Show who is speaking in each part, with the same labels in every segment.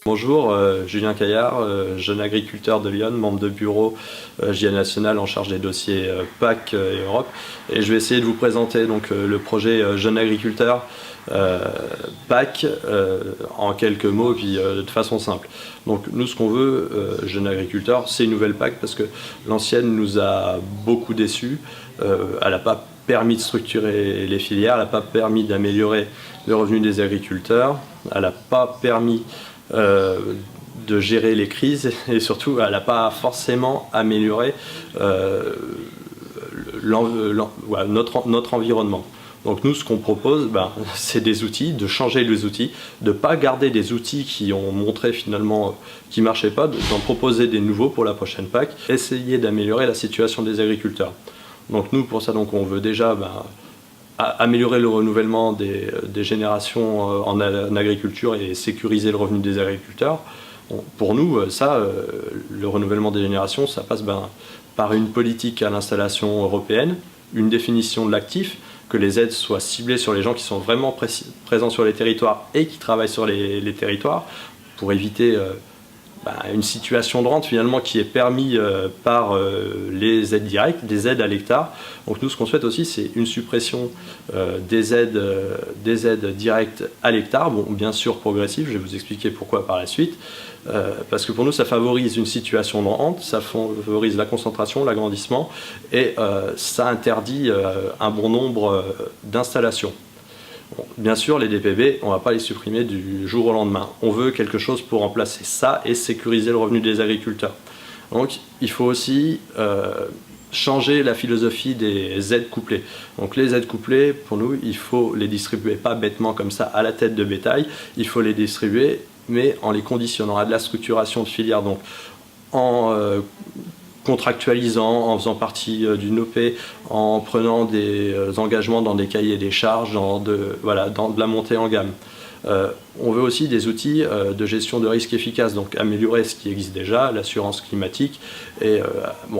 Speaker 1: Bonjour, Julien Caillard, jeune agriculteur de Lyon, membre de bureau JA National en charge des dossiers PAC et Europe. Et je vais essayer de vous présenter donc, le projet Jeune agriculteur PAC en quelques mots et puis de façon simple. Donc nous ce qu'on veut, Jeune agriculteur, c'est une nouvelle PAC parce que l'ancienne nous a beaucoup déçus. Elle n'a pas permis de structurer les filières, elle n'a pas permis d'améliorer le revenu des agriculteurs, elle n'a pas permis de gérer les crises et surtout elle n'a pas forcément amélioré notre environnement. Donc nous ce qu'on propose, c'est des outils, de changer les outils, de ne pas garder des outils qui ont montré finalement qui ne marchaient pas, d'en proposer des nouveaux pour la prochaine PAC, essayer d'améliorer la situation des agriculteurs. Donc nous pour ça on veut déjà améliorer le renouvellement des générations en agriculture et sécuriser le revenu des agriculteurs. Pour nous, le renouvellement des générations, ça passe par une politique à l'installation européenne, une définition de l'actif, que les aides soient ciblées sur les gens qui sont vraiment présents sur les territoires et qui travaillent sur les territoires, pour éviter une situation de rente finalement qui est permise par les aides directes, des aides à l'hectare. Donc nous ce qu'on souhaite aussi c'est une suppression des aides directes à l'hectare, bon bien sûr progressive, je vais vous expliquer pourquoi par la suite, parce que pour nous ça favorise une situation de rente, ça favorise la concentration, l'agrandissement et ça interdit un bon nombre d'installations. Bon, bien sûr, les DPB, on ne va pas les supprimer du jour au lendemain. On veut quelque chose pour remplacer ça et sécuriser le revenu des agriculteurs. Donc, il faut aussi changer la philosophie des aides couplées. Donc, les aides couplées, pour nous, il faut les distribuer pas bêtement comme ça à la tête de bétail. Il faut les distribuer, mais en les conditionnant à de la structuration de filière. Donc, en contractualisant, en faisant partie d'une OP, en prenant des engagements dans des cahiers des charges, dans de la montée en gamme. On veut aussi des outils de gestion de risque efficaces, donc améliorer ce qui existe déjà, l'assurance climatique, et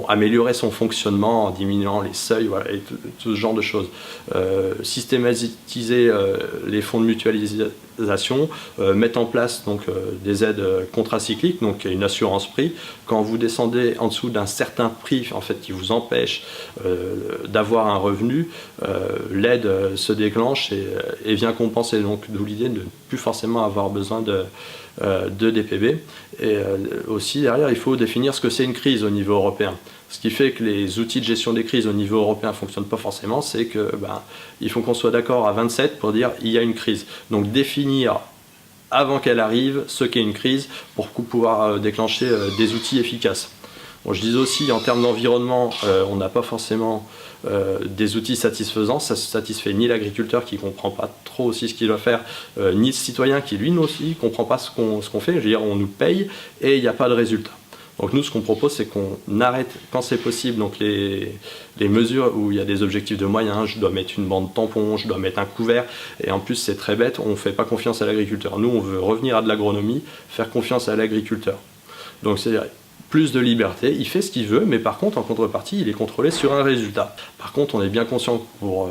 Speaker 1: améliorer son fonctionnement en diminuant les seuils, et tout ce genre de choses. Systématiser les fonds de mutualisation, mettre en place des aides contracycliques, donc une assurance prix. Quand vous descendez en dessous d'un certain prix en fait, qui vous empêche d'avoir un revenu, l'aide se déclenche et vient compenser. Donc d'où l'idée de ne plus forcément avoir besoin de DPB. Et aussi derrière, il faut définir ce que c'est une crise au niveau européen. Ce qui fait que les outils de gestion des crises au niveau européen ne fonctionnent pas forcément, c'est que il faut qu'on soit d'accord à 27 pour dire il y a une crise. Donc définir avant qu'elle arrive ce qu'est une crise pour pouvoir déclencher des outils efficaces. Bon, je disais aussi en termes d'environnement, on n'a pas forcément des outils satisfaisants, ça ne satisfait ni l'agriculteur qui ne comprend pas trop aussi ce qu'il doit faire, ni le citoyen qui lui aussi ne comprend pas ce qu'on fait, je veux dire on nous paye et il n'y a pas de résultat. Donc nous ce qu'on propose c'est qu'on arrête quand c'est possible donc les mesures où il y a des objectifs de moyens, je dois mettre une bande tampon, je dois mettre un couvert et en plus c'est très bête, on ne fait pas confiance à l'agriculteur. Nous on veut revenir à de l'agronomie, faire confiance à l'agriculteur. Donc c'est plus de liberté, il fait ce qu'il veut mais par contre en contrepartie il est contrôlé sur un résultat. Par contre on est bien conscient que pour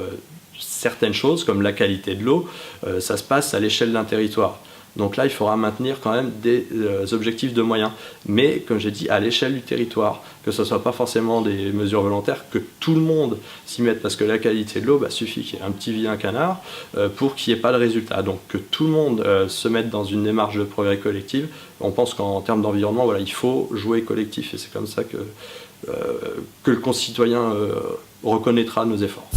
Speaker 1: certaines choses comme la qualité de l'eau, ça se passe à l'échelle d'un territoire. Donc là, il faudra maintenir quand même des objectifs de moyens. Mais, comme j'ai dit, à l'échelle du territoire, que ce ne soit pas forcément des mesures volontaires, que tout le monde s'y mette, parce que la qualité de l'eau, suffit qu'il y ait un petit vilain canard pour qu'il n'y ait pas de résultat. Donc que tout le monde se mette dans une démarche de progrès collectif. On pense qu'en termes d'environnement, il faut jouer collectif, et c'est comme ça que le concitoyen reconnaîtra nos efforts.